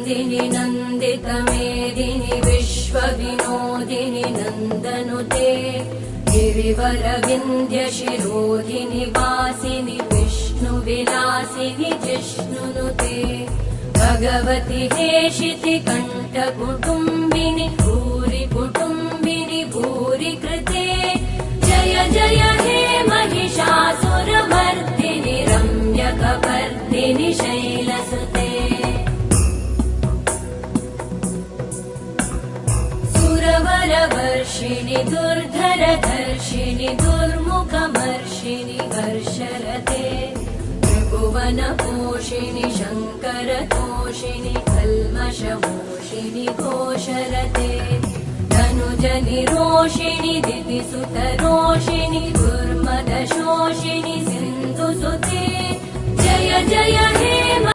नन्दिनि नन्दितमेदिनि विश्वविनोदिनि नन्दनुते गिरिवरविन्ध्यशिरोधिनि वासिनि विष्णुविलासिनि जिष्णुनुते भगवति हेशिति कण्ठकुटुम्बिनि भूरि कुटुम्बिनि भूरि कृते जय जय हे महिषासुरमर्दिनि रम्यकपर्दिनि शैलसुते सुरवरवर्षिणि दुर्धरधर्षिणि दुर्मुखमर्षिणि हर्षरते त्रिभुवनपोषिणि शङ्करतोषिणि कल्मषमोषिणि घोषरते धनुजनिरोषिणि दितिसुतरोषिणि दुर्मदशोषिणि सिन्धुसुते जय जय हे